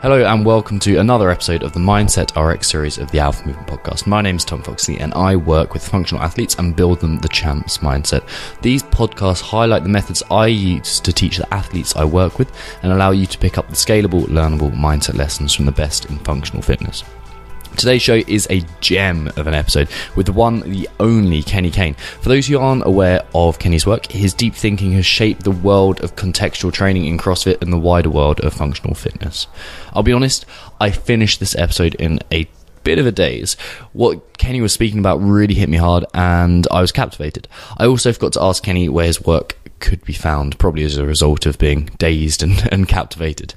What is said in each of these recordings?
Hello and welcome to another episode of the Mindset RX series of the Alpha Movement podcast. My name is Tom Foxley and I work with functional athletes and build them the champ's mindset. These podcasts highlight the methods I use to teach the athletes I work with and allow you to pick up the scalable, learnable mindset lessons from the best in functional fitness. Today's show is a gem of an episode with the one, the only Kenny Kane. For those who aren't aware of Kenny's work, his deep thinking has shaped the world of contextual training in CrossFit and the wider world of functional fitness. I'll be honest, I finished this episode in a bit of a daze. What Kenny was speaking about really hit me hard and I was captivated. I also forgot to ask Kenny where his work could be found, probably as a result of being dazed and captivated.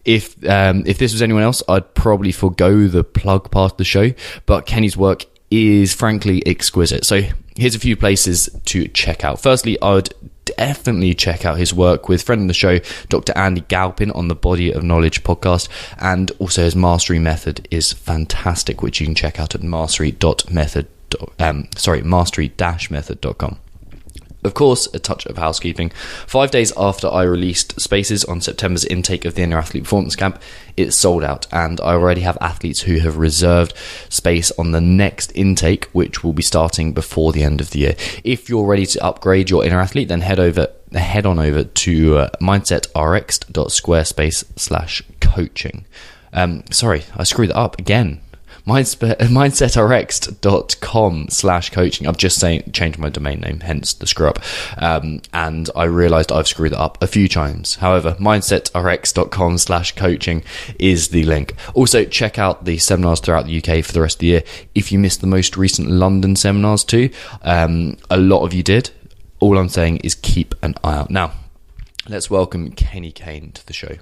If this was anyone else, I'd probably forgo the plug part of the show, but Kenny's work is frankly exquisite. So here's a few places to check out. Firstly, I would definitely check out his work with friend of the show, Dr. Andy Galpin, on the Body of Knowledge podcast, and also his mastery method is fantastic, which you can check out at mastery-method.com. Of course, a touch of housekeeping. 5 days after I released spaces on September's intake of the Inner Athlete Performance Camp, it's sold out, and I already have athletes who have reserved space on the next intake, which will be starting before the end of the year. If you're ready to upgrade your inner athlete, then head on over to mindsetrx.squarespace/coaching. Sorry, I screwed that up again. mindsetrx.com/coaching. I've just changed my domain name, hence the screw up. And I realized I've screwed it up a few times. However, mindsetrx.com/coaching is the link. Also, check out the seminars throughout the UK for the rest of the year. If you missed the most recent London seminars too, a lot of you did. All I'm saying is keep an eye out. Now, let's welcome Kenny Kane to the show.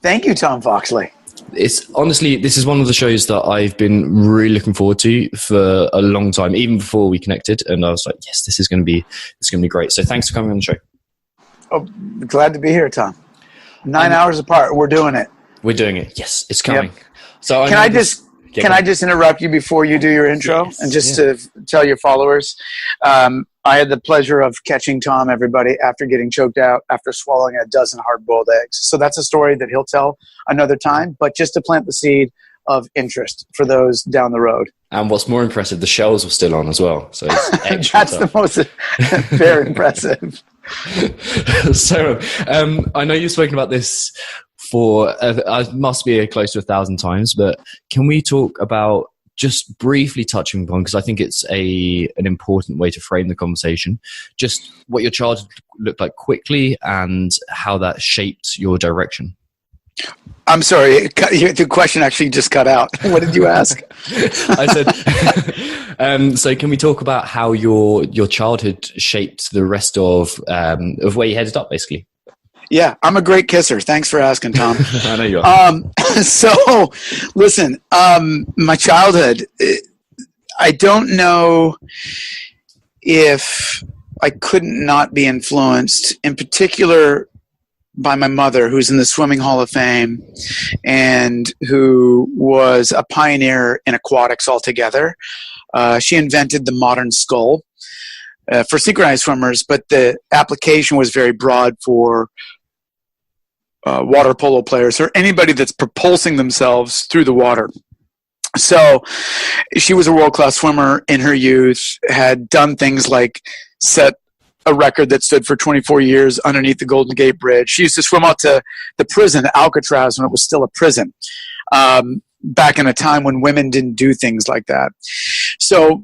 Thank you, Tom Foxley. It's honestly, this is one of the shows that I've been really looking forward to for a long time, even before we connected. And I was like, yes, this is going to be great. So thanks for coming on the show. Oh, glad to be here, Tom. 9 hours apart. We're doing it. We're doing it. Yes, it's coming. Yep. So Can I just interrupt you before you do your intro? Yes, and just to tell your followers, I had the pleasure of catching Tom, everybody, after getting choked out after swallowing a dozen hard-boiled eggs. So that's a story that he'll tell another time, but just to plant the seed of interest for those down the road. And what's more impressive, the shells were still on as well. So it's extra That's the most very impressive. So I know you've spoken about this for must be close to 1,000 times, but can we talk about just briefly touching upon, because I think it's an important way to frame the conversation, just what your childhood looked like quickly and how that shaped your direction. I'm sorry, the question actually just cut out. What did you ask? I said, so can we talk about how your childhood shaped the rest of where you headed up, basically? Yeah, I'm a great kisser. Thanks for asking, Tom. I know you are. So, listen, my childhood, I don't know if I couldn't not be influenced, in particular by my mother, who's in the Swimming Hall of Fame and who was a pioneer in aquatics altogether. She invented the modern scull for synchronized swimmers, but the application was very broad for water polo players or anybody that's propulsing themselves through the water. So she was a world-class swimmer in her youth, had done things like set a record that stood for 24 years underneath the Golden Gate Bridge. She used to swim out to the prison, Alcatraz, when it was still a prison, back in a time when women didn't do things like that. So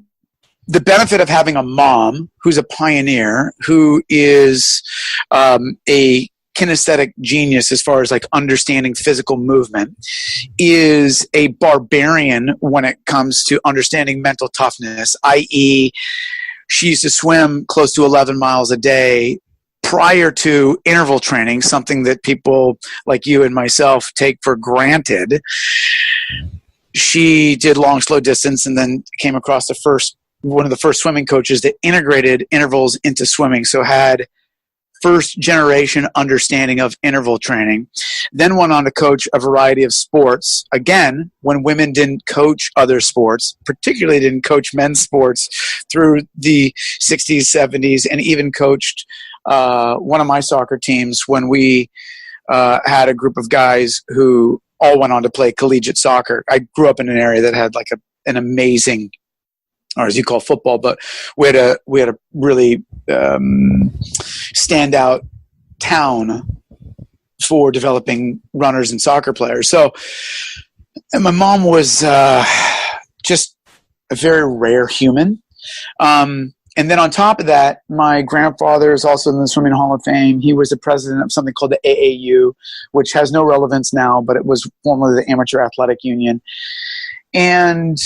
the benefit of having a mom who's a pioneer, who is a kinesthetic genius as far as like understanding physical movement, is a barbarian when it comes to understanding mental toughness, i.e., she used to swim close to 11 miles a day prior to interval training, something that people like you and myself take for granted. She did long, slow distance and then came across one of the first swimming coaches that integrated intervals into swimming, so had first generation understanding of interval training, then went on to coach a variety of sports. Again, when women didn't coach other sports, particularly didn't coach men's sports through the 60s, 70s, and even coached one of my soccer teams when we had a group of guys who all went on to play collegiate soccer. I grew up in an area that had like an amazing, or as you call football, but we had a really standout town for developing runners and soccer players. So, and my mom was just a very rare human. And then on top of that, my grandfather is also in the Swimming Hall of Fame. He was the president of something called the AAU, which has no relevance now, but it was formerly the Amateur Athletic Union. And,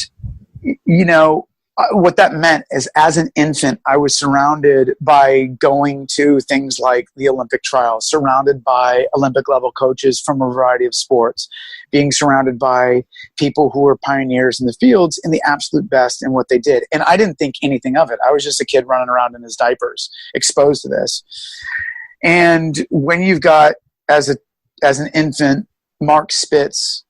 you know, what that meant is as an infant, I was surrounded by going to things like the Olympic trials, surrounded by Olympic level coaches from a variety of sports, being surrounded by people who were pioneers in the fields and the absolute best in what they did. And I didn't think anything of it. I was just a kid running around in his diapers, exposed to this. And when you've got, as an infant, Mark Spitz,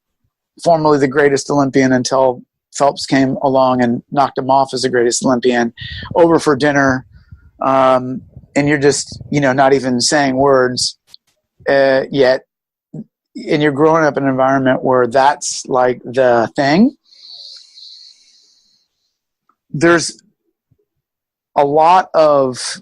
formerly the greatest Olympian until Phelps came along and knocked him off as the greatest Olympian, over for dinner, and you're just, you know, not even saying words yet, and you're growing up in an environment where that's like the thing. There's a lot of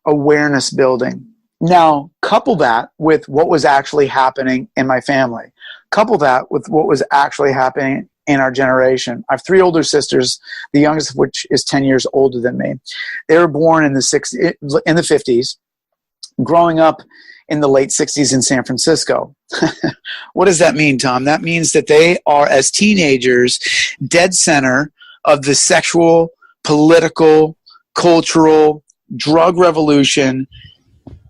awareness building. Now, couple that with what was actually happening in my family. Couple that with what was actually happening in our generation. I have 3 older sisters, the youngest of which is 10 years older than me. They were born in the 50s, growing up in the late 60s in San Francisco. What does that mean, Tom? That means that they are, as teenagers, dead center of the sexual, political, cultural, drug revolution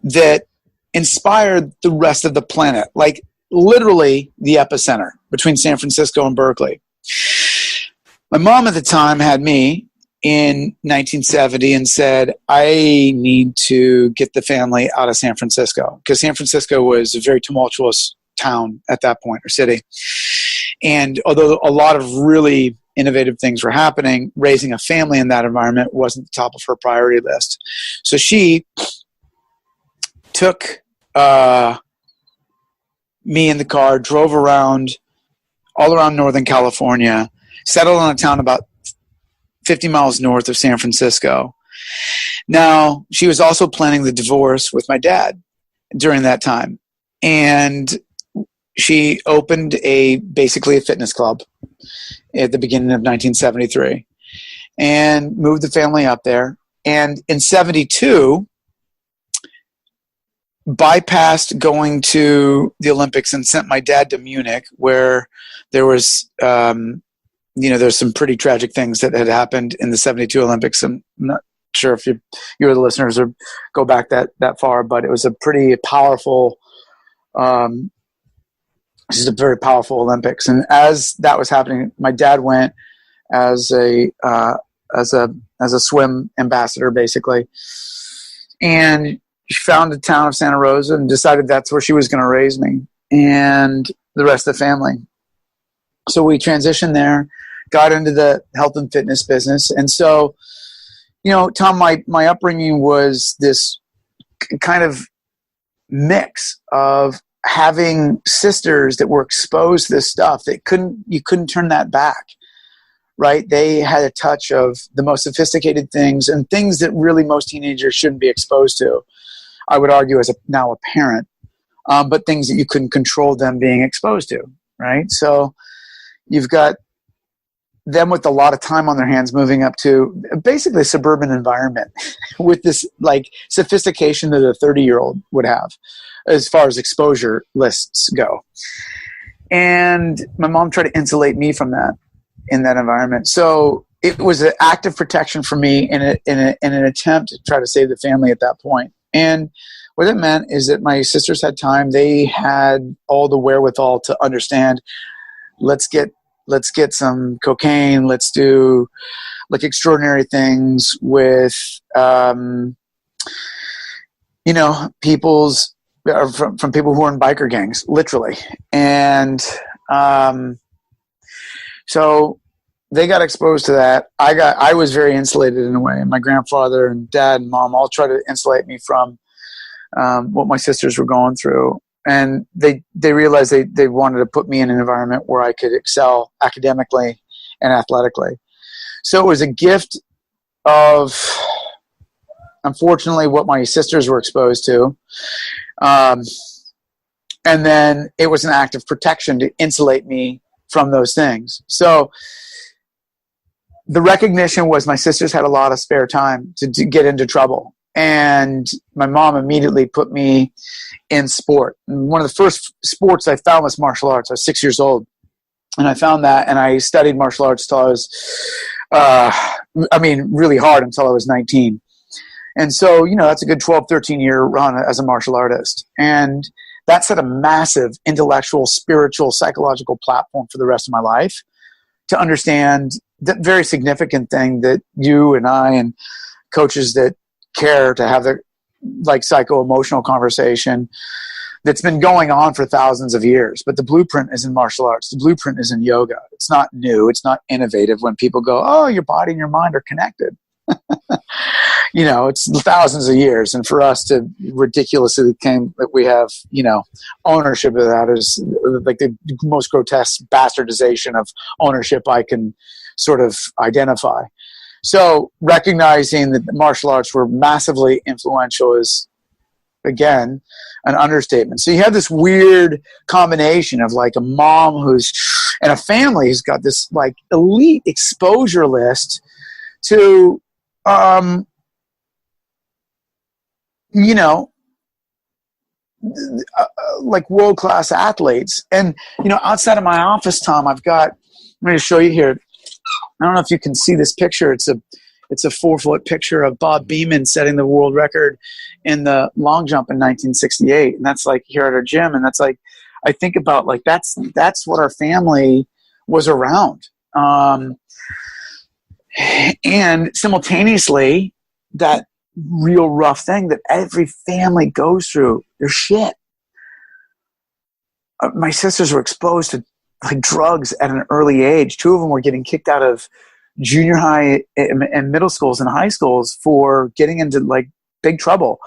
that inspired the rest of the planet. Like, literally the epicenter between San Francisco and Berkeley. My mom at the time had me in 1970 and said, I need to get the family out of San Francisco, because San Francisco was a very tumultuous town at that point, or city. And although a lot of really innovative things were happening, raising a family in that environment wasn't the top of her priority list. So she took me in the car, drove around all around Northern California, settled on a town about 50 miles north of San Francisco. Now, she was also planning the divorce with my dad during that time. And she opened basically a fitness club at the beginning of 1973 and moved the family up there. And in 72, bypassed going to the Olympics and sent my dad to Munich, where there was, there's some pretty tragic things that had happened in the 72 Olympics. I'm not sure if you or the listeners or go back that far, but it was a pretty powerful, just a very powerful Olympics. And as that was happening, my dad went as a swim ambassador, basically. And she found the town of Santa Rosa and decided that's where she was going to raise me and the rest of the family. So we transitioned there, got into the health and fitness business. And so, Tom, my upbringing was this kind of mix of having sisters that were exposed to this stuff that you couldn't turn that back, right? They had a touch of the most sophisticated things and things that really most teenagers shouldn't be exposed to. I would argue as now a parent, but things that you couldn't control them being exposed to, right? So you've got them with a lot of time on their hands moving up to basically a suburban environment with this like sophistication that a 30-year-old would have as far as exposure lists go. And my mom tried to insulate me from that in that environment. So it was an act of protection for me in an attempt to try to save the family at that point. And what it meant is that my sisters had time. They had all the wherewithal to understand, let's get some cocaine. Let's do like extraordinary things with, from people who are in biker gangs, literally. And so they got exposed to that. I was very insulated in a way. My grandfather and dad and mom all tried to insulate me from what my sisters were going through. and they realized they wanted to put me in an environment where I could excel academically and athletically. So it was a gift of, unfortunately, what my sisters were exposed to. And then it was an act of protection to insulate me from those things. So the recognition was my sisters had a lot of spare time to get into trouble. And my mom immediately put me in sport. And one of the first sports I found was martial arts. I was 6 years old. And I found that, and I studied martial arts till I was, really hard until I was 19. And so, that's a good 12, 13-year run as a martial artist. And that set a massive intellectual, spiritual, psychological platform for the rest of my life to understand that very significant thing that you and I and coaches that care to have the psycho-emotional conversation that's been going on for thousands of years. But the blueprint is in martial arts. The blueprint is in yoga. It's not new. It's not innovative when people go, oh, your body and your mind are connected. It's thousands of years. And for us to ridiculously claim that we have, ownership of that is like the most grotesque bastardization of ownership I can sort of identify. So recognizing that the martial arts were massively influential is, again, an understatement. So you have this weird combination of like a mom and a family who's got this like elite exposure list to, like world-class athletes. And, outside of my office, Tom, I'm going to show you here. I don't know if you can see this picture. It's a 4-foot picture of Bob Beamon setting the world record in the long jump in 1968. And that's like here at our gym. And that's like, I think about like, that's what our family was around. And simultaneously, that real rough thing that every family goes through, their shit. My sisters were exposed to like drugs at an early age. 2 of them were getting kicked out of junior high and middle schools and high schools for getting into like big trouble.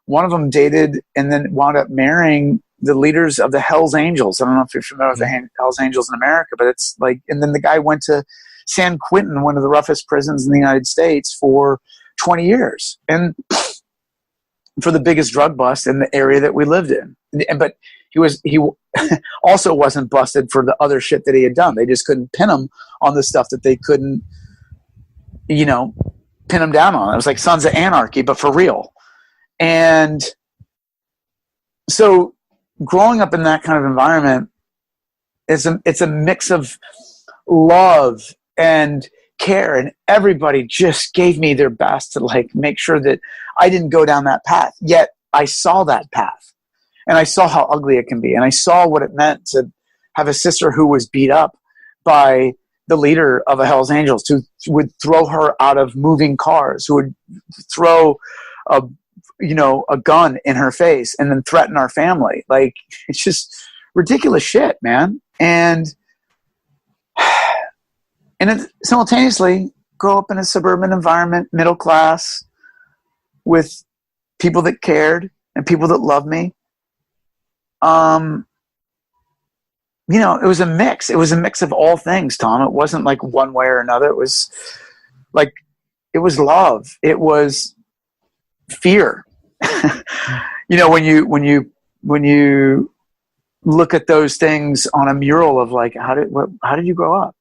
One of them dated and then wound up marrying the leaders of the Hells Angels. I don't know if you're familiar with the Hells Angels in America, but it's like, and then the guy went to San Quentin, one of the roughest prisons in the United States, for 20 years. And for the biggest drug bust in the area that we lived in. But he also wasn't busted for the other shit that he had done. They just couldn't pin him on the stuff that they couldn't, pin him down on. It was like Sons of Anarchy, but for real. And so growing up in that kind of environment, it's a mix of love and care, and everybody just gave me their best to like make sure that I didn't go down that path. Yet I saw that path, and I saw how ugly it can be, and I saw what it meant to have a sister who was beat up by the leader of a Hells Angels, who would throw her out of moving cars, who would throw a gun in her face and then threaten our family. Like, it's just ridiculous shit, man. And then simultaneously grow up in a suburban environment, middle class, with people that cared and people that loved me. It was a mix. It was a mix of all things, Tom. It wasn't like one way or another. It was like, it was love. It was fear. When you look at those things on a mural of like, how did you grow up?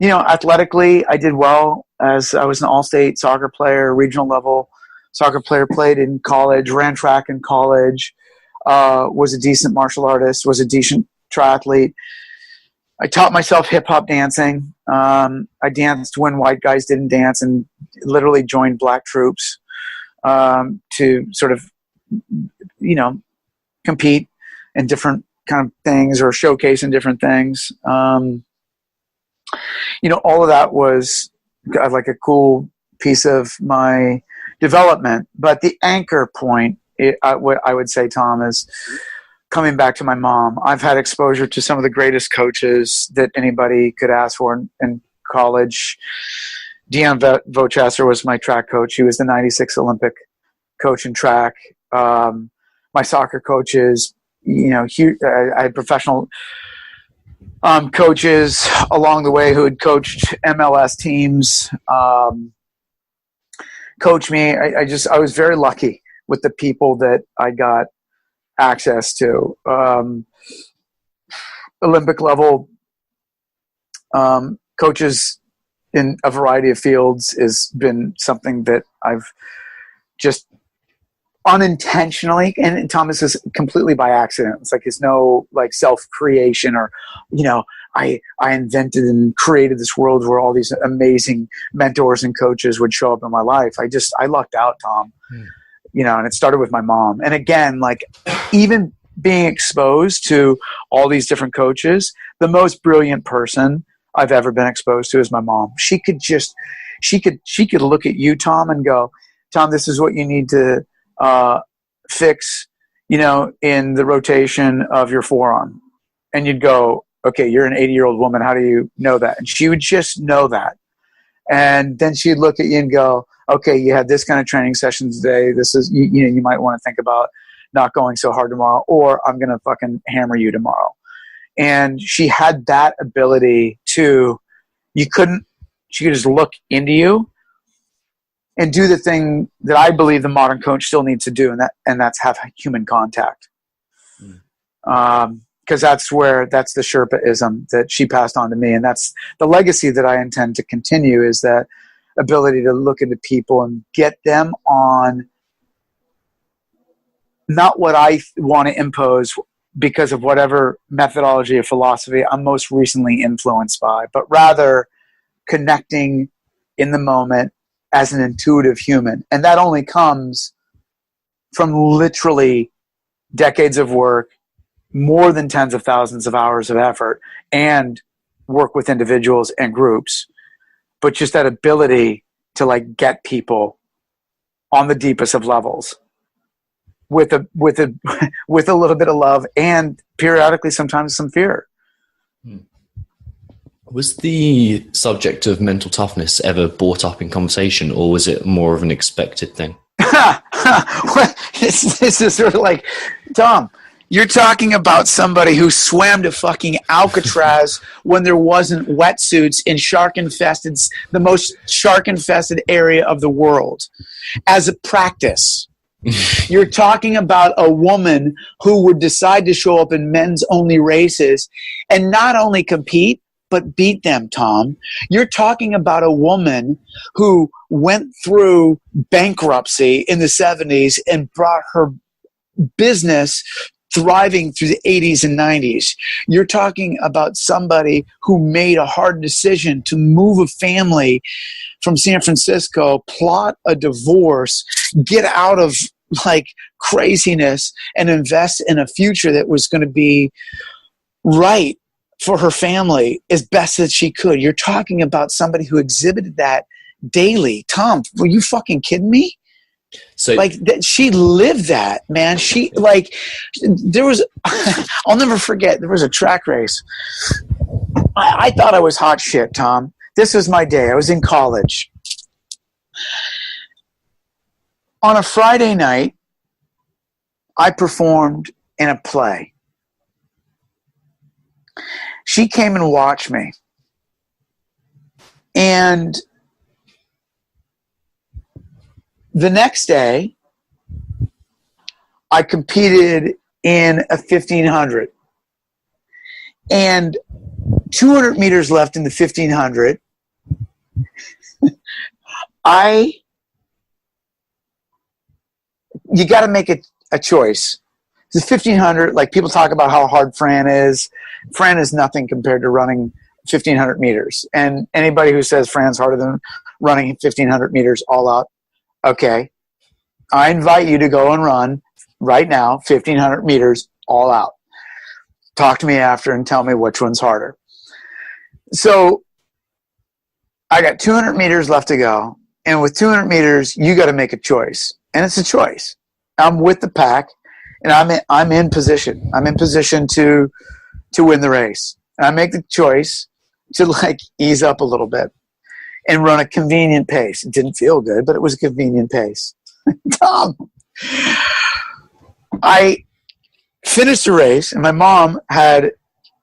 Athletically, I did well, as I was an all-state soccer player, regional level soccer player, played in college, ran track in college, was a decent martial artist, was a decent triathlete. I taught myself hip-hop dancing. I danced when white guys didn't dance, and literally joined black troops to sort of, compete in different kind of things or showcase in different things. All of that was like a cool piece of my development. But the anchor point, what I would say, Tom, is coming back to my mom. I've had exposure to some of the greatest coaches that anybody could ask for in college. Deon Vochasser was my track coach. He was the 96 Olympic coach in track. my soccer coaches, I had professional coaches along the way who had coached MLS teams, coach me. I was very lucky with the people that I got access to. Olympic level coaches in a variety of fields has been something that I've just unintentionally, and Thomas is completely by accident. It's like it's no like self-creation or, I invented and created this world where all these amazing mentors and coaches would show up in my life. I lucked out, Tom. And it started with my mom. And again, like even being exposed to all these different coaches, the most brilliant person I've ever been exposed to is my mom. She could look at you, Tom, and go, Tom, this is what you need to fix, in the rotation of your forearm. And you'd go, okay, you're an 80-year-old woman. How do you know that? And she would just know that. And then she'd look at you and go, okay, you had this kind of training session today. This is, you might want to think about not going so hard tomorrow, or I'm going to fucking hammer you tomorrow. And she had that ability to, she could just look into you and do the thing that I believe the modern coach still needs to do, and that's have human contact. Because that's the Sherpa-ism that she passed on to me, and that's the legacy that I intend to continue, is that ability to look into people and get them on not what I want to impose because of whatever methodology or philosophy I'm most recently influenced by, but rather connecting in the moment as an intuitive human. And that only comes from literally decades of work, more than tens of thousands of hours of effort, and work with individuals and groups. But just that ability to like get people on the deepest of levels with a little bit of love and periodically sometimes some fear. Was the subject of mental toughness ever brought up in conversation, or was it more of an expected thing? This is sort of like, Tom, you're talking about somebody who swam to fucking Alcatraz when there wasn't wetsuits in the most shark-infested area of the world as a practice. You're talking about a woman who would decide to show up in men's only races and not only compete, but beat them, Tom. You're talking about a woman who went through bankruptcy in the 70s and brought her business thriving through the 80s and 90s. You're talking about somebody who made a hard decision to move a family from San Francisco, plot a divorce, get out of like craziness and invest in a future that was going to be right for her family as best as she could. You're talking about somebody who exhibited that daily. Tom, were you fucking kidding me? So like she lived that, man. She like, there was, I'll never forget, there was a track race. I thought I was hot shit, Tom. This was my day. I was in college. On a Friday night, I performed in a play. She came and watched me. And the next day, I competed in a 1500. And 200 meters left in the 1500. You got to make a choice. The 1500, like people talk about how hard Fran is. Fran is nothing compared to running 1500 meters. And anybody who says Fran's harder than running 1500 meters all out, okay. I invite you to go and run right now 1500 meters all out. Talk to me after and tell me which one's harder. So I got 200 meters left to go. And with 200 meters, you got to make a choice. And it's a choice. I'm with the pack, and I'm in position. I'm in position to win the race. And I make the choice to like ease up a little bit and run a convenient pace. It didn't feel good, but it was a convenient pace. Tom, I finished the race, and my mom had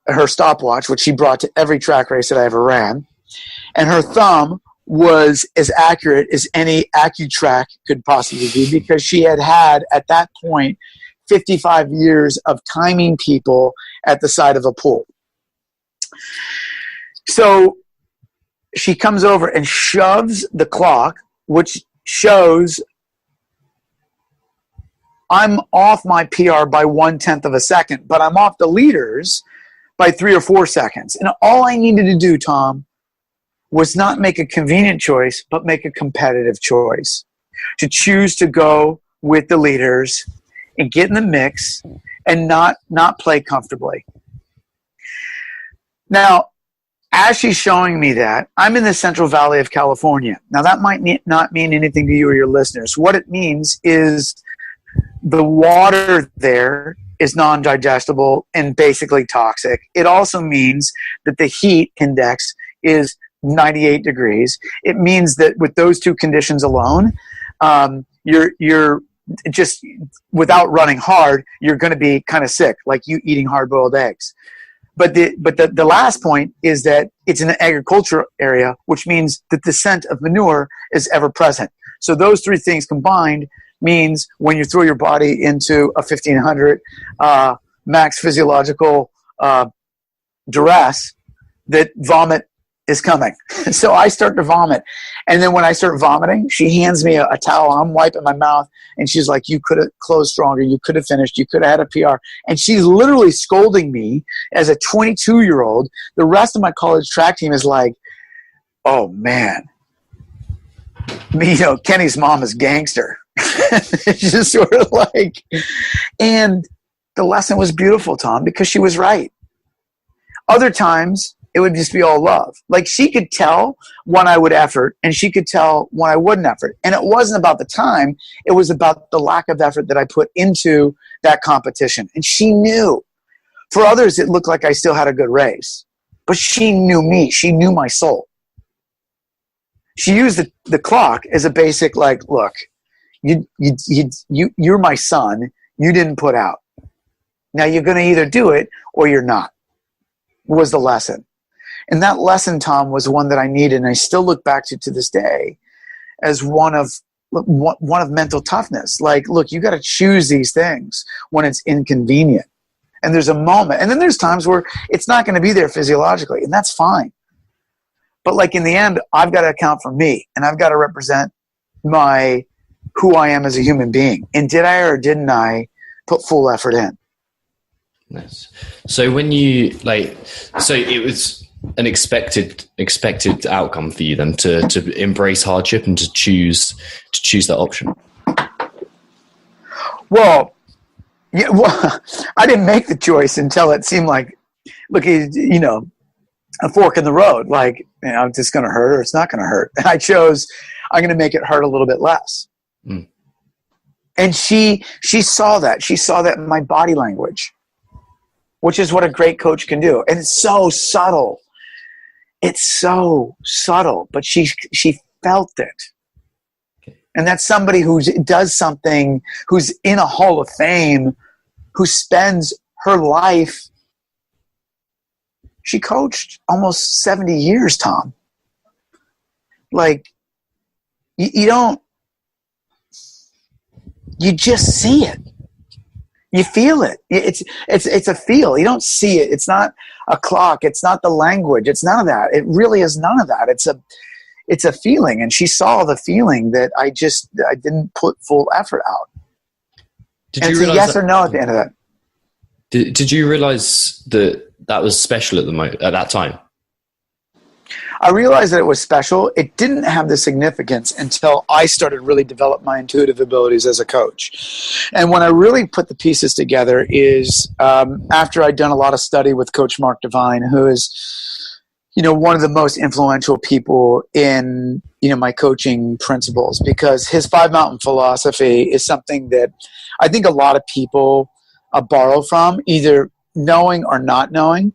her stopwatch, which she brought to every track race that I ever ran, and her thumb was as accurate as any AccuTrack could possibly be, because she had at that point 55 years of timing people at the side of a pool. So she comes over and shoves the clock, which shows I'm off my PR by 1/10 of a second, but I'm off the leaders by 3 or 4 seconds. And all I needed to do, Tom, was not make a convenient choice, but make a competitive choice. To choose to go with the leaders and get in the mix and not play comfortably. Now, as she's showing me that, I'm in the Central Valley of California. Now, that might not mean anything to you or your listeners. What it means is the water there is non-digestible and basically toxic. It also means that the heat index is 98 degrees. It means that with those two conditions alone, you're just, without running hard, you're going to be kind of sick, like you eating hard-boiled eggs. But the last point is that it's in an agricultural area, which means that the scent of manure is ever present. So those three things combined means when you throw your body into a 1500 max physiological duress, that vomit is coming. So I start to vomit. And then when I start vomiting, she hands me a towel. I'm wiping my mouth. And she's like, you could have closed stronger. You could have finished. You could have had a PR. And she's literally scolding me as a 22-year-old. The rest of my college track team is like, oh, man. Kenny's mom is gangster. It's just sort of like, and the lesson was beautiful, Tom, because she was right. Other times, it would just be all love. Like, she could tell when I would effort, and she could tell when I wouldn't effort. And it wasn't about the time. It was about the lack of effort that I put into that competition. And she knew. For others, it looked like I still had a good race. But she knew me. She knew my soul. She used the clock as a basic, like, look, you're my son. You didn't put out. Now you're going to either do it or you're not, was the lesson. And that lesson, Tom, was one that I needed, and I still look back to this day as one of mental toughness. Like, look, you got to choose these things when it's inconvenient. And there's a moment, and then there's times where it's not going to be there physiologically, and that's fine. But like, in the end, I've got to account for me, and I've got to represent who I am as a human being. And did I or didn't I put full effort in? Nice. So when you so it was an expected outcome for you then to embrace hardship and to choose that option. Well, yeah, I didn't make the choice until it seemed like, look, a fork in the road. Like, it's just going to hurt or it's not going to hurt. And I chose, I'm going to make it hurt a little bit less. Mm. And she saw that. She saw that in my body language, which is what a great coach can do. And it's so subtle. It's so subtle, but she felt it. And that's somebody who does something, who's in a Hall of Fame, who spends her life. She coached almost 70 years, Tom. Like, you just see it. You feel it. It's a feel. You don't see it. It's not a clock. It's not the language. It's none of that. It really is none of that. It's a feeling. And she saw the feeling that I didn't put full effort out. Did and you it's realize a yes that, or no at the end of that. Did you realize that was special at that time? I realized that it was special. It didn't have the significance until I started really develop my intuitive abilities as a coach. And when I really put the pieces together is after I'd done a lot of study with Coach Mark Devine, who is, one of the most influential people in, my coaching principles, because his 5 Mountain philosophy is something that I think a lot of people borrow from, either knowing or not knowing.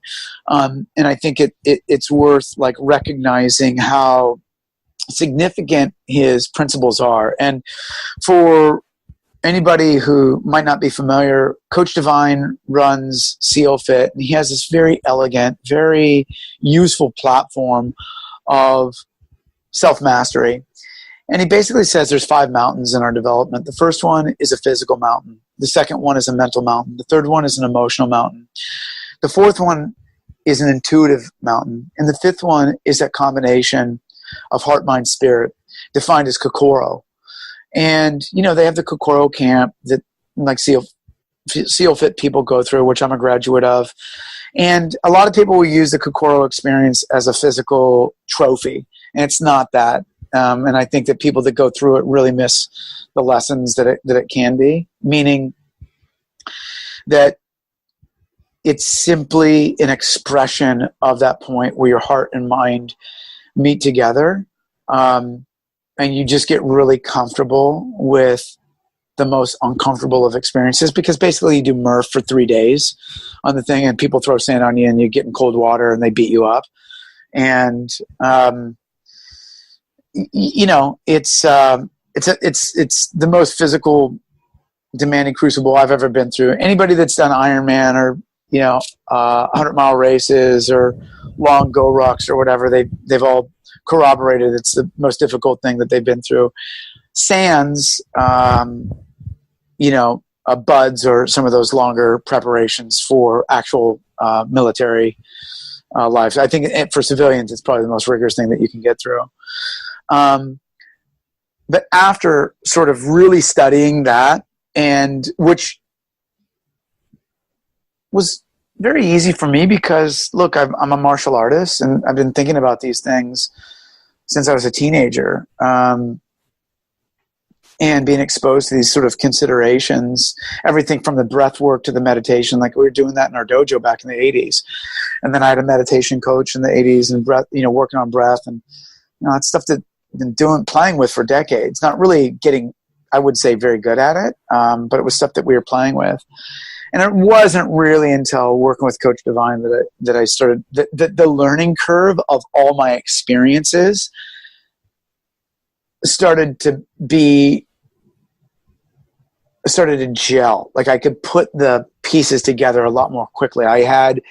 And I think it's worth like recognizing how significant his principles are. And for anybody who might not be familiar, Coach Divine runs Seal Fit, and he has this very elegant, very useful platform of self-mastery. And he basically says there's 5 mountains in our development. The first one is a physical mountain. The second one is a mental mountain. The third one is an emotional mountain. The fourth one is an intuitive mountain. And the fifth one is that combination of heart, mind, spirit, defined as Kokoro. And, they have the Kokoro camp that like SEAL Fit people go through, which I'm a graduate of. And a lot of people will use the Kokoro experience as a physical trophy. And it's not that. And I think that people that go through it really miss the lessons that it can be, meaning that it's simply an expression of that point where your heart and mind meet together, and you just get really comfortable with the most uncomfortable of experiences, because basically you do Murph for 3 days on the thing, and people throw sand on you and you get in cold water and they beat you up. And it's the most physical demanding crucible I've ever been through. Anybody that's done Ironman or 100-mile races or long go rucks or whatever, they've all corroborated it's the most difficult thing that they've been through. Sans buds or some of those longer preparations for actual military life. I think for civilians it's probably the most rigorous thing that you can get through. But after sort of really studying that, and which was very easy for me because, look, I'm a martial artist and I've been thinking about these things since I was a teenager, and being exposed to these sort of considerations, everything from the breath work to the meditation. Like, we were doing that in our dojo back in the 80s. And then I had a meditation coach in the 80s and breath, working on breath, and that's stuff that I've been playing with for decades, not really getting, I would say, very good at it. But it was stuff that we were playing with. And it wasn't really until working with Coach Divine that I started, the learning curve of all my experiences started to gel. Like, I could put the pieces together a lot more quickly. I had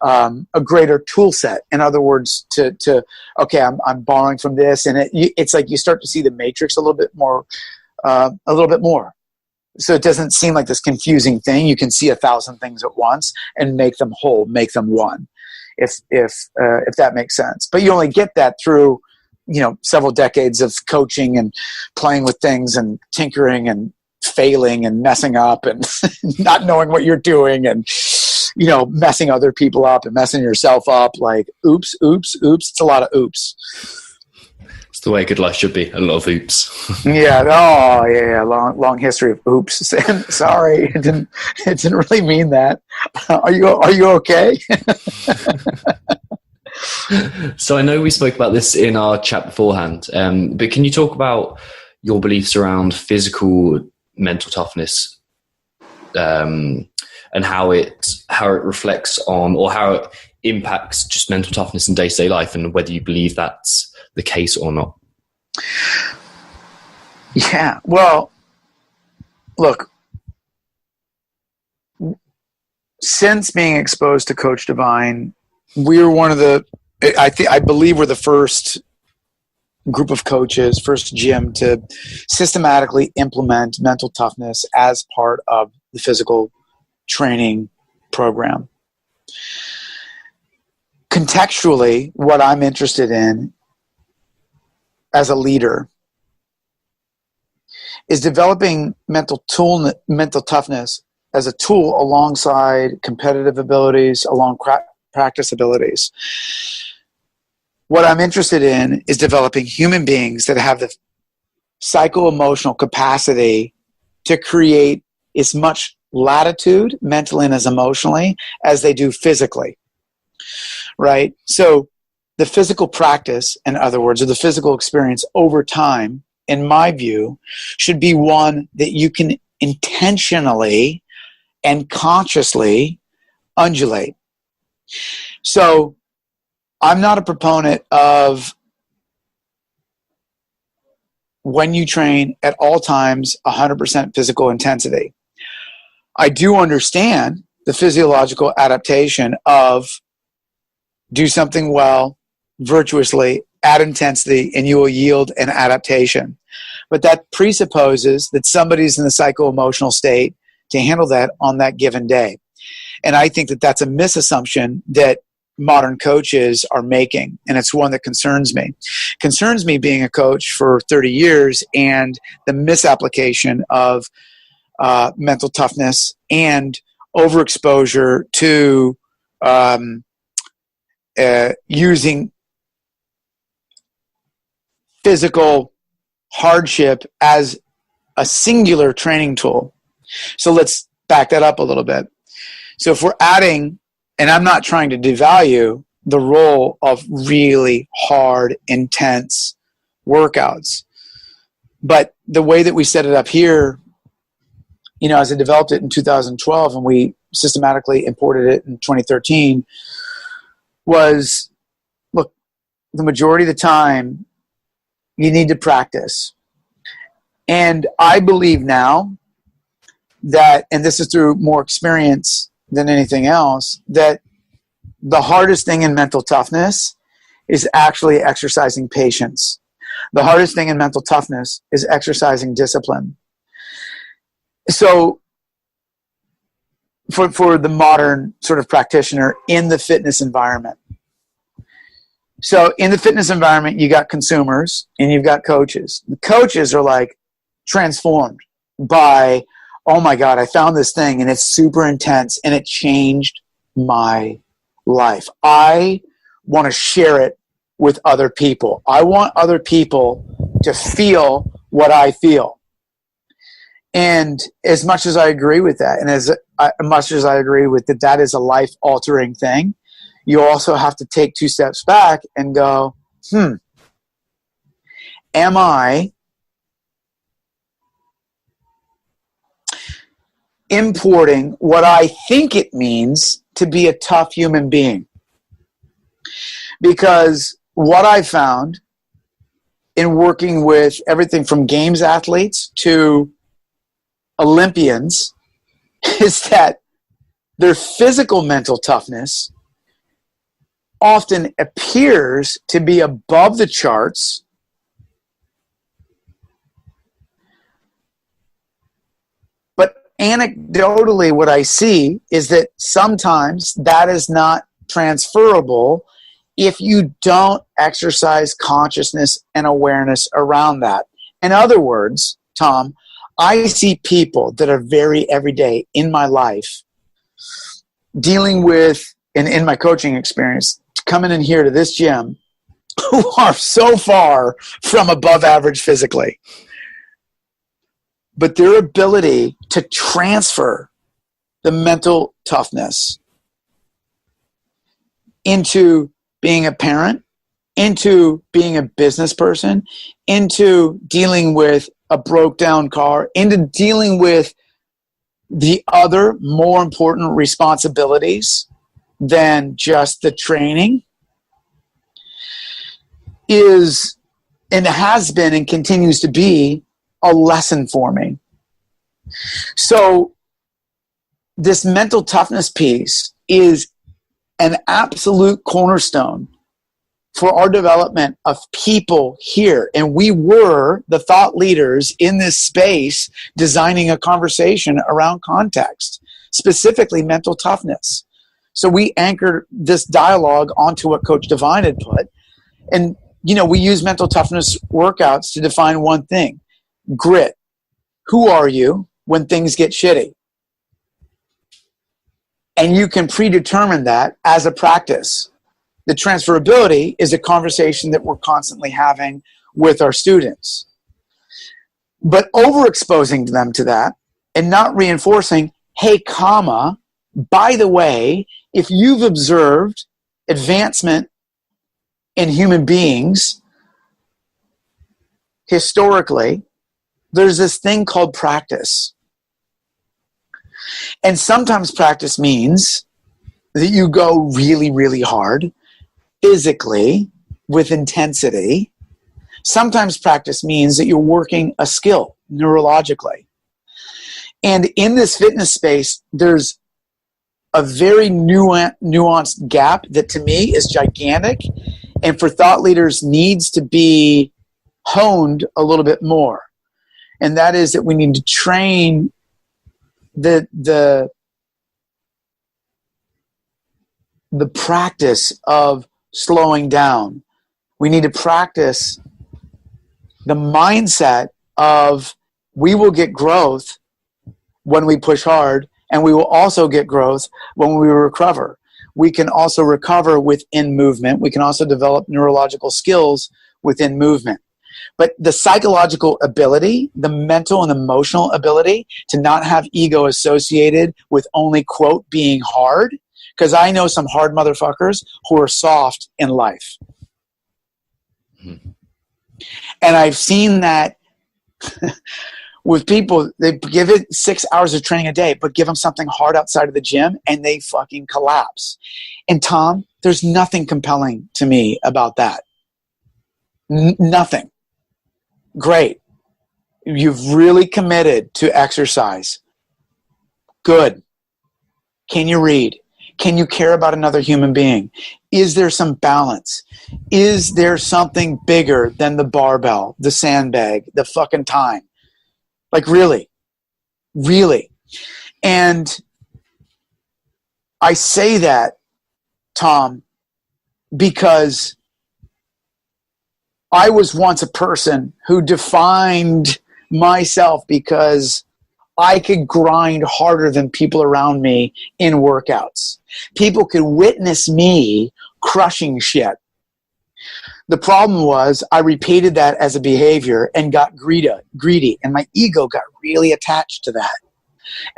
a greater tool set. In other words, okay, I'm borrowing from this, and it's like you start to see the matrix a little bit more. So it doesn't seem like this confusing thing. You can see 1,000 things at once and make them whole, make them one, if that makes sense. But you only get that through, several decades of coaching and playing with things and tinkering and failing and messing up and not knowing what you're doing and, messing other people up and messing yourself up. Like, oops. It's a lot of oops. It's the way good life should be. A lot of oops. Yeah. Oh, yeah. Long history of oops. Sorry, it didn't really mean that. Are you okay? So I know we spoke about this in our chat beforehand, but can you talk about your beliefs around physical mental toughness, and how it reflects on, or how it impacts just mental toughness in day-to-day life, and whether you believe that's the case or not? Yeah. Well, look, since being exposed to Coach Divine, we were I believe we're the first group of coaches, first gym to systematically implement mental toughness as part of the physical training program. Contextually, what I'm interested in as a leader is developing mental toughness as a tool alongside competitive abilities, along practice abilities. What I'm interested in is developing human beings that have the psycho-emotional capacity to create as much latitude, mentally and as emotionally, as they do physically, right? So the physical practice, in other words, or the physical experience over time, in my view, should be one that you can intentionally and consciously undulate. So I'm not a proponent of when you train at all times 100% physical intensity. I do understand the physiological adaptation of do something well, virtuously, at intensity, and you will yield an adaptation. But that presupposes that somebody's in the psycho-emotional state to handle that on that given day. And I think that that's a misassumption that modern coaches are making, and it's one that concerns me. Concerns me being a coach for 30 years and the misapplication of mental toughness and overexposure to using physical hardship as a singular training tool. So let's back that up a little bit. So if we're adding, and I'm not trying to devalue the role of really hard, intense workouts, but the way that we set it up here, you know, as I developed it in 2012 and we systematically imported it in 2013, was, look, the majority of the time you need to practice. And I believe now that, and this is through more experience than anything else, that the hardest thing in mental toughness is actually exercising patience. The hardest thing in mental toughness is exercising discipline. So for the modern sort of practitioner in the fitness environment. So in the fitness environment, you got consumers and you've got coaches. The coaches are like transformed by, oh my God, I found this thing and it's super intense and it changed my life. I want to share it with other people. I want other people to feel what I feel. And as much as I agree with that, and as much as I agree with that is a life-altering thing, you also have to take two steps back and go, am I importing what I think it means to be a tough human being? Because what I found in working with everything from games athletes to Olympians is that their physical mental toughness often appears to be above the charts, but anecdotally what I see is that sometimes that is not transferable if you don't exercise consciousness and awareness around that. In other words, Tom, I see people that are very everyday in my life dealing with, and in my coaching experience, coming in here to this gym who are so far from above average physically. But their ability to transfer the mental toughness into being a parent, into being a business person, into dealing with a broke down car, into dealing with the other more important responsibilities than just the training, is and has been and continues to be a lesson for me. So this mental toughness piece is an absolute cornerstone for our development of people here. And we were the thought leaders in this space designing a conversation around context, specifically mental toughness. So we anchored this dialogue onto what Coach Devine had put. And, you know, we use mental toughness workouts to define one thing: grit. Who are you when things get shitty? And you can predetermine that as a practice. The transferability is a conversation that we're constantly having with our students. But overexposing them to that and not reinforcing, hey, comma, by the way, if you've observed advancement in human beings historically, there's this thing called practice. And sometimes practice means that you go really, really hard, physically, with intensity, Sometimes practice means that you're working a skill neurologically. And in this fitness space, there's a very nuanced gap that to me is gigantic, and for thought leaders needs to be honed a little bit more. And that is that we need to train the practice of slowing down. We need to practice the mindset of we will get growth when we push hard, and we will also get growth when we recover. We can also recover within movement. We can also develop neurological skills within movement. But the psychological ability, the mental and emotional ability to not have ego associated with only, quote, being hard, because I know some hard motherfuckers who are soft in life. And I've seen that with people. They give it 6 hours of training a day, but give them something hard outside of the gym and they fucking collapse. And Tom, there's nothing compelling to me about that. Nothing. Great. You've really committed to exercise. Good. Can you read? Can you care about another human being? Is there some balance? Is there something bigger than the barbell, the sandbag, the fucking time? Like, really? Really? And I say that, Tom, because I was once a person who defined myself because I could grind harder than people around me in workouts. People could witness me crushing shit. The problem was I repeated that as a behavior and got greedy, and my ego got really attached to that.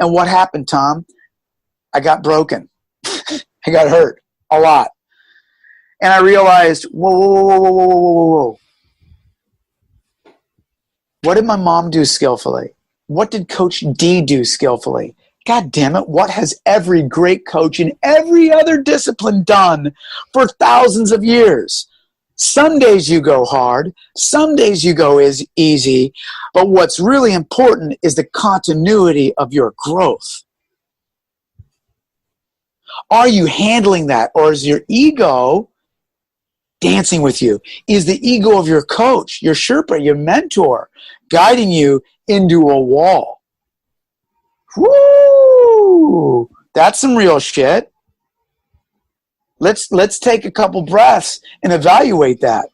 And what happened, Tom? I got broken. I got hurt a lot. And I realized, whoa. What did my mom do skillfully? What did Coach D do skillfully? God damn it, what has every great coach in every other discipline done for thousands of years? Some days you go hard, some days you go easy, but what's really important is the continuity of your growth. Are you handling that, or is your ego dancing with you? Is the ego of your coach, your Sherpa, your mentor, guiding you into a wall? Woo! That's some real shit. Let's take a couple breaths and evaluate that.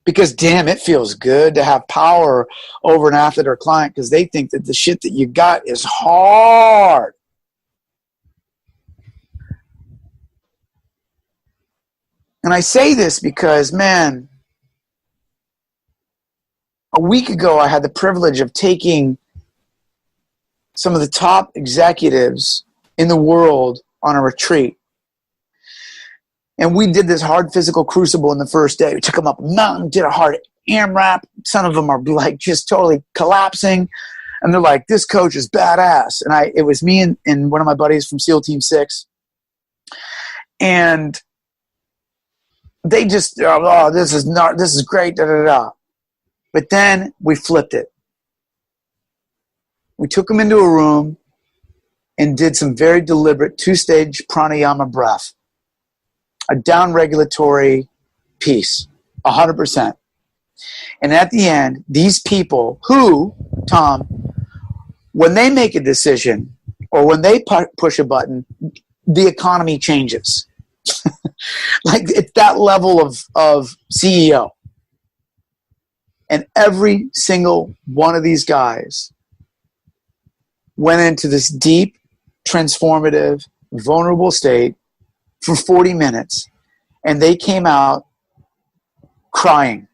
Because damn, it feels good to have power over an athlete or client because they think that the shit that you got is hard. And I say this because, man, a week ago I had the privilege of taking some of the top executives in the world on a retreat. And we did this hard physical crucible in the first day. We took them up a mountain, did a hard AMRAP. Some of them are like just totally collapsing. And they're like, this coach is badass. And it was me and one of my buddies from SEAL Team 6. And they just, oh, this is great, da da da. But then we flipped it. We took them into a room and did some very deliberate 2-stage pranayama breath. A down-regulatory piece, 100%. And at the end, these people who, Tom, when they make a decision or when they push a button, the economy changes. Like, it's that level of CEO. And every single one of these guys went into this deep, transformative, vulnerable state for 40 minutes, and they came out crying,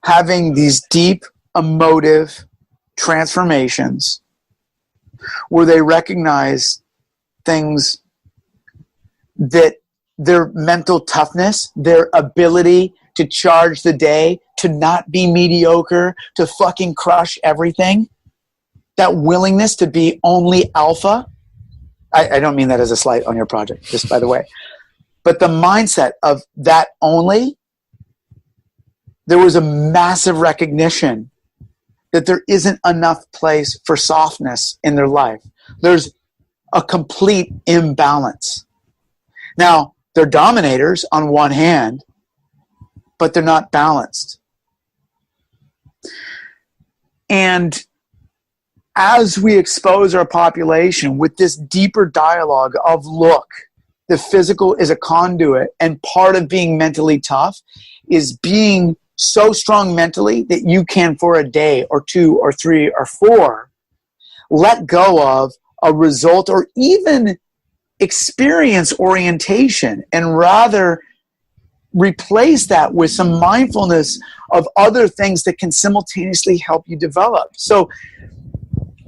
having these deep, emotive transformations where they recognize things that their mental toughness, their ability to charge the day, to not be mediocre, to fucking crush everything, that willingness to be only alpha. I don't mean that as a slight on your project, just by the way. But the mindset of that only there was a massive recognition that there isn't enough place for softness in their life. There's a complete imbalance. Now, they're dominators on one hand, but they're not balanced. And as we expose our population with this deeper dialogue of, look, the physical is a conduit, and part of being mentally tough is being so strong mentally that you can, for a day or 2 or 3 or 4, let go of a result or even experience orientation, and rather replace that with some mindfulness of other things that can simultaneously help you develop. So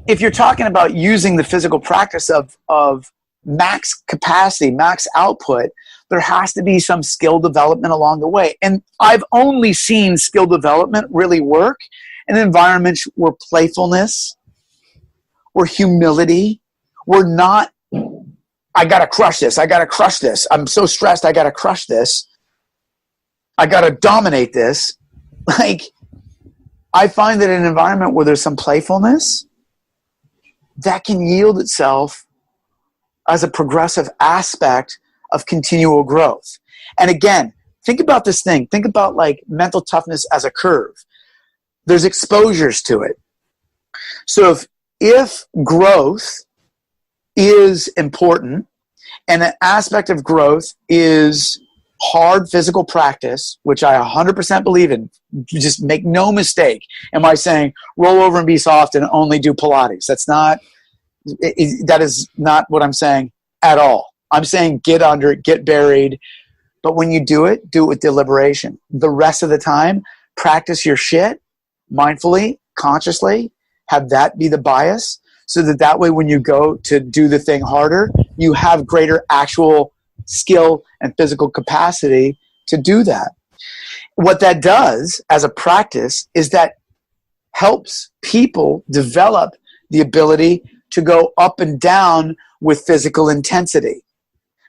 if you're talking about using the physical practice of max capacity, max output, there has to be some skill development along the way. And I've only seen skill development really work in environments where playfulness, where humility, where not, I got to crush this, I got to crush this, I'm so stressed, I got to crush this, I got to dominate this. Like, I find that in an environment where there's some playfulness, that can yield itself as a progressive aspect of continual growth. And again, think about this thing. Think about like mental toughness as a curve. There's exposures to it. So if growth is important, and an aspect of growth is hard physical practice, which I 100% believe in, just make no mistake. Am I saying roll over and be soft and only do Pilates? That is not what I'm saying at all. I'm saying get under it, get buried. But when you do it with deliberation. The rest of the time, practice your shit mindfully, consciously, have that be the bias, so that way when you go to do the thing harder, you have greater actual skill and physical capacity to do that. What that does as a practice is that helps people develop the ability to go up and down with physical intensity.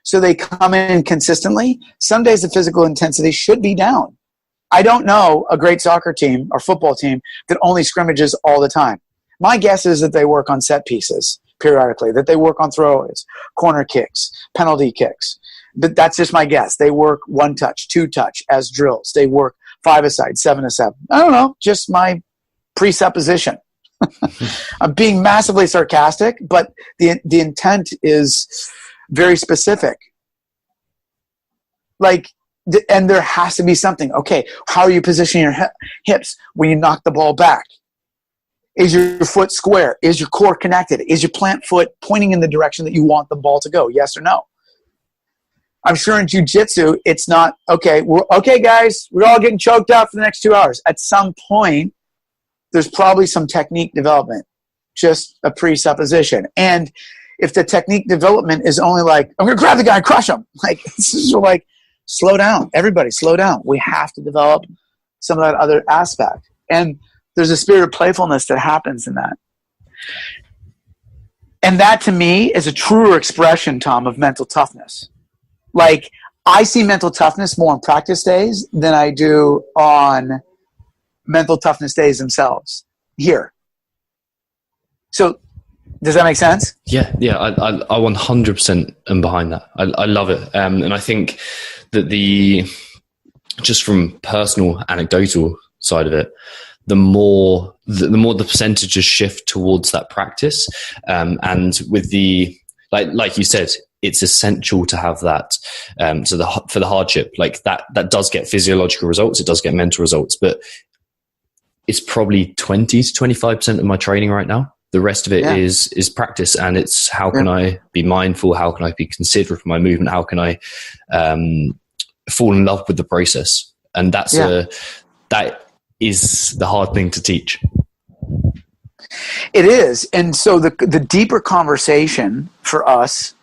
So they come in consistently. Some days the physical intensity should be down. I don't know a great soccer team or football team that only scrimmages all the time. My guess is that they work on set pieces periodically, that they work on throwaways, corner kicks, penalty kicks. But that's just my guess. They work 1 touch, 2 touch as drills. They work 5-a-side, 7-a-7. I don't know, just my presupposition. I'm being massively sarcastic, but the intent is very specific. Like, and there has to be something. Okay, how are you positioning your hips when you knock the ball back? Is your foot square? Is your core connected? Is your plant foot pointing in the direction that you want the ball to go? Yes or no? I'm sure in jiu-jitsu, it's not, okay, guys, we're all getting choked out for the next 2 hours. At some point, there's probably some technique development, just a presupposition. And if the technique development is only like, I'm going to grab the guy and crush him, like, this is like, slow down. Everybody, slow down. We have to develop some of that other aspect. And there's a spirit of playfulness that happens in that. And that, to me, is a truer expression, Tom, of mental toughness. Like, I see mental toughness more on practice days than I do on mental toughness days themselves here. So, does that make sense? Yeah, I 100% am behind that. I love it. And I think that just from personal anecdotal side of it, the more the percentages shift towards that practice. And with like you said, it's essential to have that. For the hardship, like that does get physiological results. It does get mental results, but it's probably 20 to 25% of my training right now. The rest of it is practice, and it's how can I be mindful? How can I be considerate of my movement? How can I fall in love with the process? And that is the hard thing to teach. It is. And so the deeper conversation for us,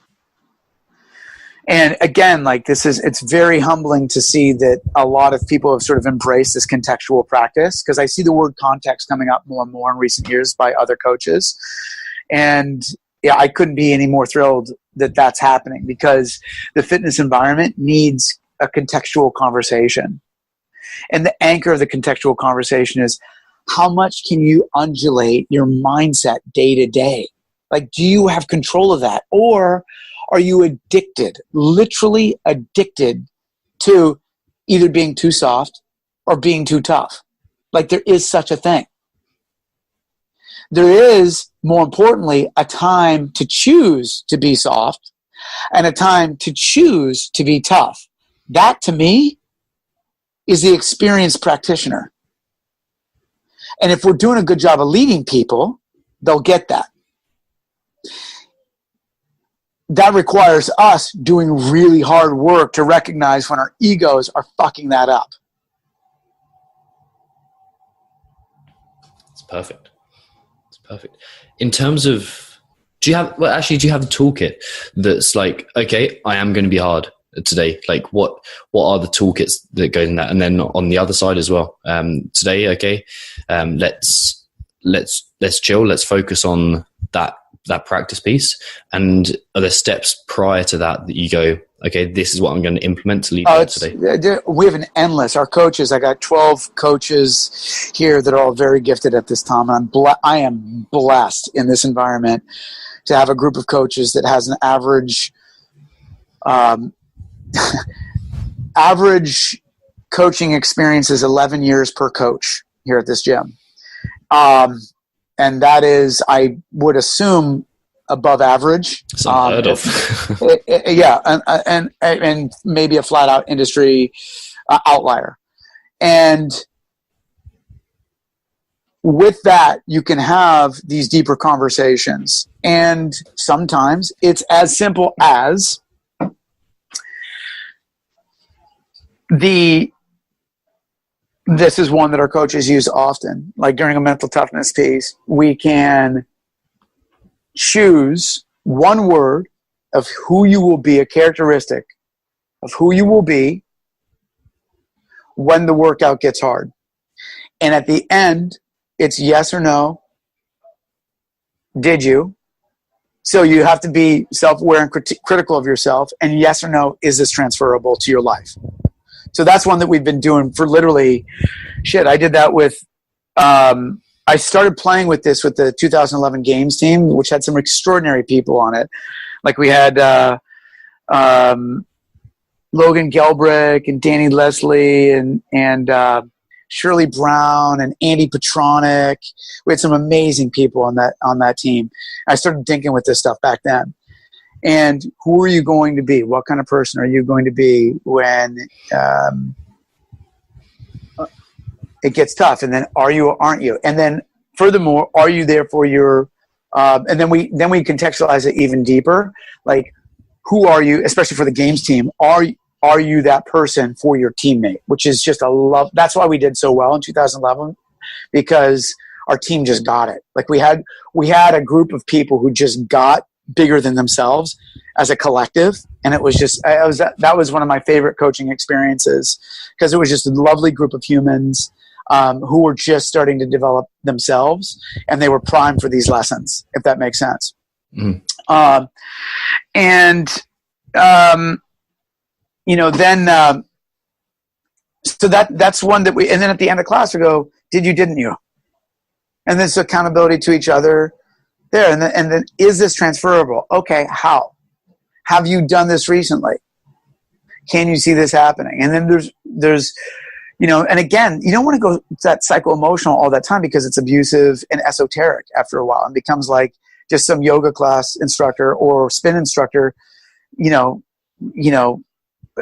and again, like it's very humbling to see that a lot of people have sort of embraced this contextual practice, because I see the word context coming up more and more in recent years by other coaches. And I couldn't be any more thrilled that that's happening, because the fitness environment needs a contextual conversation. And the anchor of the contextual conversation is, how much can you undulate your mindset day to day? Like, do you have control of that? Or are you addicted, literally addicted to either being too soft or being too tough? Like, there is such a thing. There is, more importantly, a time to choose to be soft and a time to choose to be tough. That, to me, is the experienced practitioner. And if we're doing a good job of leading people, they'll get that. That requires us doing really hard work to recognize when our egos are fucking that up. It's perfect. It's perfect. In terms of, do you have a toolkit that's like, okay, I am going to be hard today? Like, what are the toolkits that go in that? And then on the other side as well, today, okay, let's chill. Let's focus on that practice piece. And are there steps prior to that you go, okay, this is what I'm going to implement to lead today? We have an endless. Our coaches, I got 12 coaches here that are all very gifted at this time. And I am blessed in this environment to have a group of coaches that has an average average coaching experience is 11 years per coach here at this gym. And that is, I would assume, above average. It's unheard of. Yeah, and maybe a flat out industry outlier. And with that, you can have these deeper conversations. And sometimes it's as simple as this is one that our coaches use often. Like during a mental toughness piece, we can choose one word of who you will be, a characteristic of who you will be when the workout gets hard. And at the end, it's yes or no. Did you? So you have to be self-aware and critical of yourself. And yes or no, is this transferable to your life? So that's one that we've been doing for literally, I did that with, I started playing with this with the 2011 Games team, which had some extraordinary people on it. Like we had Logan Gelbrick and Danny Leslie and Shirley Brown and Andy Petronic. We had some amazing people on that team. I started thinking with this stuff back then. And who are you going to be? What kind of person are you going to be when it gets tough? And then are you or aren't you? And then furthermore, are you there for your and then we contextualize it even deeper. Like, who are you, especially for the games team? Are you that person for your teammate? Which is just a love. That's why we did so well in 2011, because our team just got it. Like we had a group of people who just got bigger than themselves as a collective. And it was just, that was one of my favorite coaching experiences, because it was just a lovely group of humans who were just starting to develop themselves, and they were primed for these lessons, if that makes sense. Mm. So that's one that and then at the end of class we go, did you, didn't you? And then it's accountability to each other there. And then is this transferable? Okay, how? Have you done this recently? Can you see this happening? And then there's and again, you don't want to go that psycho-emotional all that time, because it's abusive and esoteric after a while, and becomes like just some yoga class instructor or spin instructor,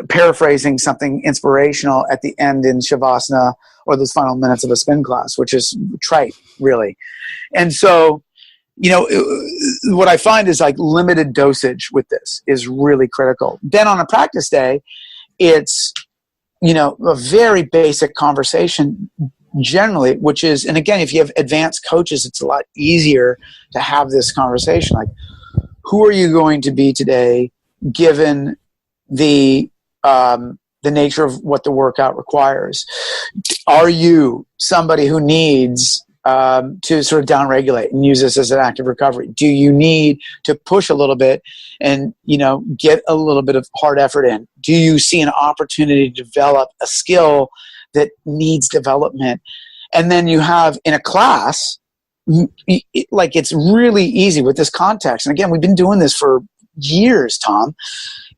paraphrasing something inspirational at the end in Shavasana or those final minutes of a spin class, which is trite, really. And so, what I find is like limited dosage with this is really critical. Then on a practice day, it's, a very basic conversation generally, which is, and again, if you have advanced coaches, it's a lot easier to have this conversation. Like, who are you going to be today, given the nature of what the workout requires? Are you somebody who needs to sort of downregulate and use this as an active recovery? Do you need to push a little bit and, get a little bit of hard effort in? Do you see an opportunity to develop a skill that needs development. And then you have in a class, like it's really easy with this context. And again, we've been doing this for years, Tom.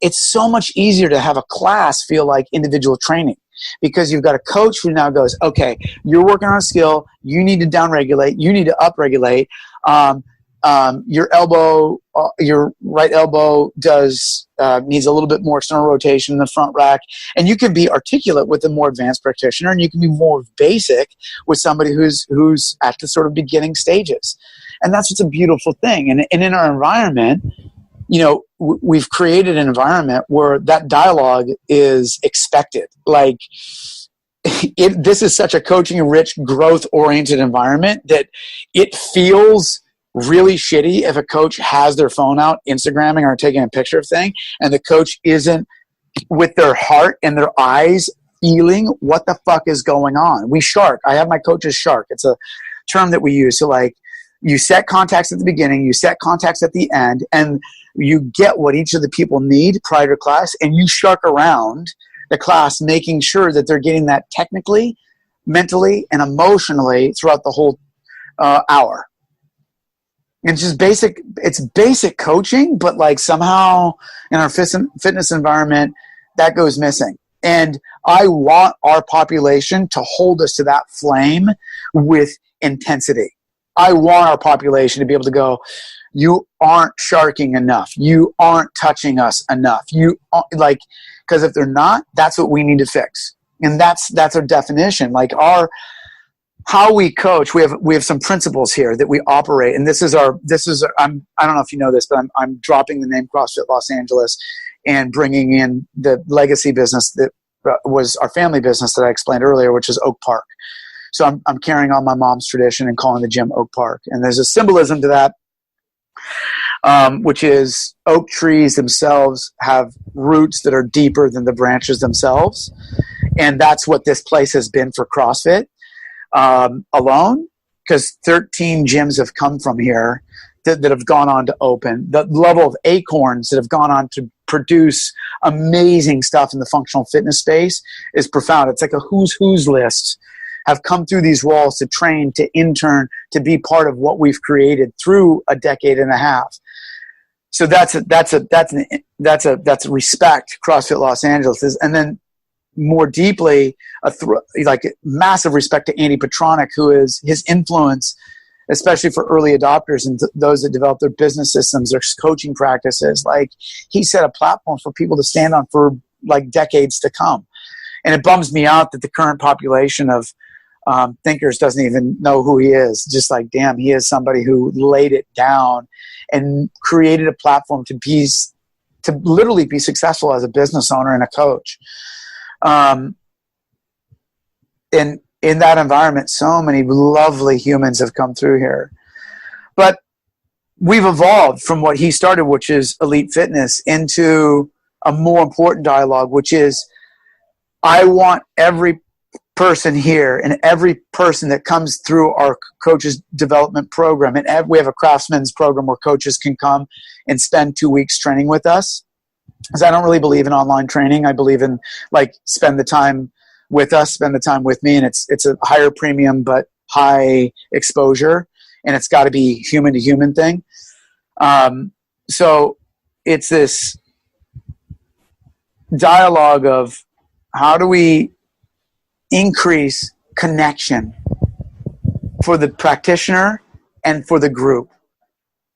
It's so much easier to have a class feel like individual training because you've got a coach who now goes, okay, you're working on a skill. You need to downregulate. You need to upregulate. Your elbow, your right elbow needs a little bit more external rotation in the front rack. And you can be articulate with a more advanced practitioner, and you can be more basic with somebody who's at the sort of beginning stages. And that's what's a beautiful thing. And in our environment, you know, we've created an environment where that dialogue is expected. Like, this is such a coaching-rich, growth-oriented environment that it feels really shitty if a coach has their phone out Instagramming or taking a picture of thing, and the coach isn't with their heart and their eyes feeling what the fuck is going on. We shark. I have my coaches shark. It's a term that we use. So like, you set contacts at the beginning, you set contacts at the end, and you get what each of the people need prior to class, and you shark around the class, making sure that they're getting that technically, mentally, and emotionally throughout the whole hour. It's just basic coaching, but like somehow in our fitness environment, that goes missing. And I want our population to hold us to that flame with intensity. I want our population to be able to go, you aren't sharking enough. You aren't touching us enough. Because if they're not, that's what we need to fix. And that's our definition. Like how we coach, we have some principles here that we operate. And I don't know if you know this, but I'm dropping the name CrossFit Los Angeles and bringing in the legacy business that was our family business that I explained earlier, which is Oak Park. So I'm carrying on my mom's tradition and calling the gym Oak Park. And there's a symbolism to that, which is oak trees themselves have roots that are deeper than the branches themselves. And that's what this place has been for CrossFit alone, because 13 gyms have come from here that have gone on to open. The level of acorns that have gone on to produce amazing stuff in the functional fitness space is profound. It's like a who's list have come through these walls to train, to intern, to be part of what we've created through a decade and a half. So that's respect CrossFit Los Angeles is. And then more deeply, massive respect to Andy Petronic, who is his influence, especially for early adopters and those that develop their business systems, their coaching practices. Like, he set a platform for people to stand on for like decades to come. And it bums me out that the current population of thinkers doesn't even know who he is. Just like, damn, he is somebody who laid it down and created a platform to literally be successful as a business owner and a coach. In that environment, so many lovely humans have come through here. But we've evolved from what he started, which is elite fitness, into a more important dialogue, which is, I want every person here and every person that comes through our coaches development program, and we have a craftsman's program where coaches can come and spend 2 weeks training with us, because I don't really believe in online training. I believe in spend the time with us, spend the time with me, and it's a higher premium but high exposure, and it's got to be human to human thing. So it's this dialogue of, how do we increase connection for the practitioner and for the group?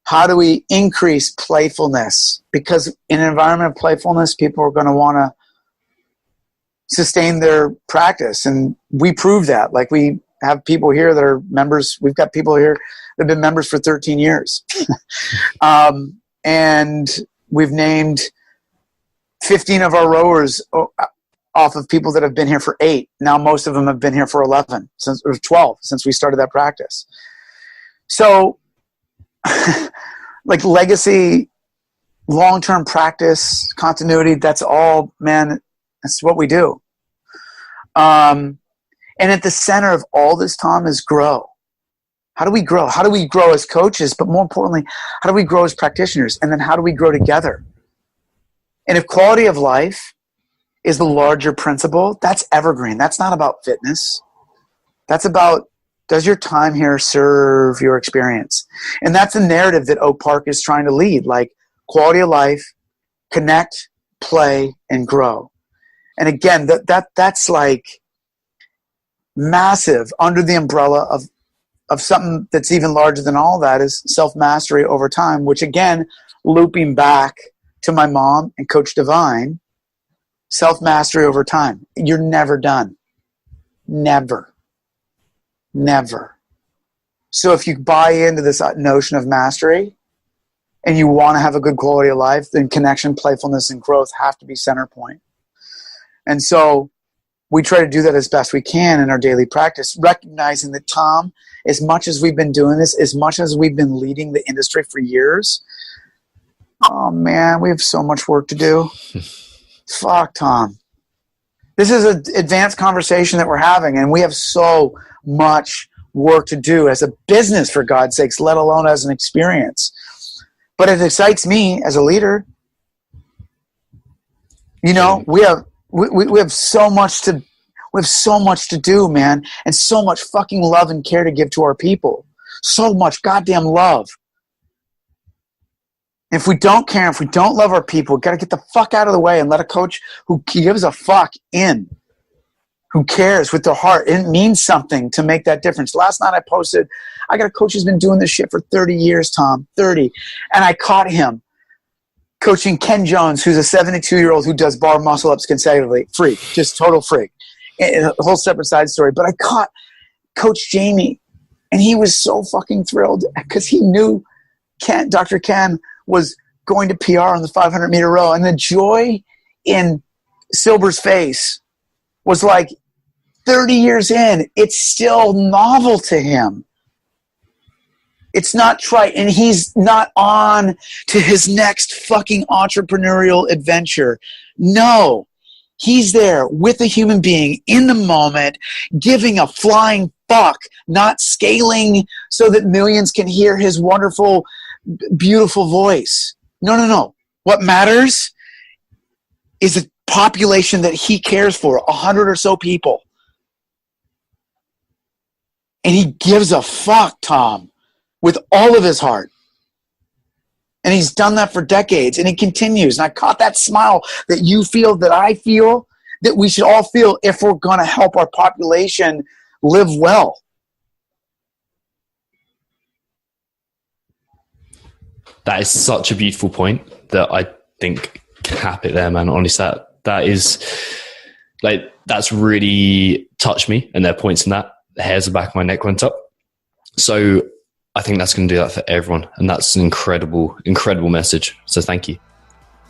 How do we increase playfulness? Because in an environment of playfulness, people are going to want to sustain their practice. And we prove that. Like, we have people here that are members. We've got people here that have been members for 13 years. And we've named 15 of our rowers off of people that have been here for 8. Now most of them have been here for 11 or 12 since we started that practice. So like legacy, long-term practice, continuity, that's all, man, that's what we do. And at the center of all this, Tom, is grow. How do we grow? How do we grow as coaches? But more importantly, how do we grow as practitioners? And then how do we grow together? And if quality of life is the larger principle, that's evergreen. That's not about fitness. That's about, does your time here serve your experience? And that's the narrative that Oak Park is trying to lead, like quality of life, connect, play, and grow. And again, that's like massive under the umbrella of something that's even larger than all that is self-mastery over time, which again, looping back to my mom and Coach Divine, self-mastery over time. You're never done. Never. Never. So if you buy into this notion of mastery and you want to have a good quality of life, then connection, playfulness, and growth have to be center point. And so we try to do that as best we can in our daily practice, recognizing that, Tom, as much as we've been doing this, as much as we've been leading the industry for years, oh man, we have so much work to do. Fuck, Tom. This is an advanced conversation that we're having, and we have so much work to do as a business, for God's sakes, let alone as an experience. But it excites me as a leader. You know, we have so much to do, man, and so much fucking love and care to give to our people. So much goddamn love. If we don't care, if we don't love our people, we've got to get the fuck out of the way and let a coach who gives a fuck in, who cares with their heart. It means something to make that difference. Last night I posted, I got a coach who's been doing this shit for 30 years, Tom, 30. And I caught him coaching Ken Jones, who's a 72-year-old who does bar muscle-ups consecutively. Freak, just total freak. A whole separate side story. But I caught Coach Jamie, and he was so fucking thrilled because he knew Dr. Ken was going to PR on the 500-meter row. And the joy in Silber's face was like 30 years in, it's still novel to him. It's not trite, and he's not on to his next fucking entrepreneurial adventure. No, he's there with a human being in the moment, giving a flying fuck, not scaling so that millions can hear his wonderful, beautiful voice. No. What matters is the population that he cares for, 100 or so people. And he gives a fuck, Tom, with all of his heart. And he's done that for decades, and he continues. And I caught that smile that you feel, that I feel, that we should all feel if we're going to help our population live well. That is such a beautiful point that I think cap it there, man. Honestly, that is like, that's really touched me, and there are points in that. The hairs on the back of my neck went up. So I think that's going to do that for everyone. And that's an incredible, incredible message. So thank you.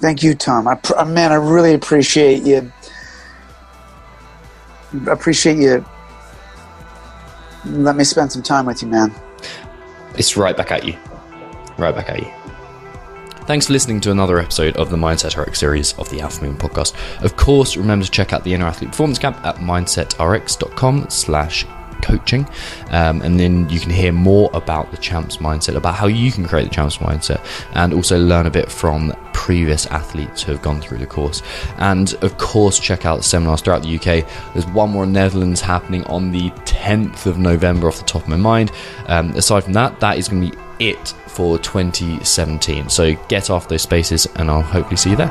Thank you, Tom. Man, I really appreciate you. Let me spend some time with you, man. It's right back at you. Right back at you. Thanks for listening to another episode of the Mindset RX series of the Alpha Movement podcast. Of course, remember to check out the Inner Athlete Performance Camp at mindsetrx.com/coaching. And then you can hear more about the Champs Mindset, about how you can create the Champs Mindset, and also learn a bit from previous athletes who have gone through the course. And of course, check out seminars throughout the UK. There's one more in Netherlands happening on the 10th of November off the top of my mind. Aside from that, that is going to be it for 2017. So get off those spaces, and I'll hopefully see you there.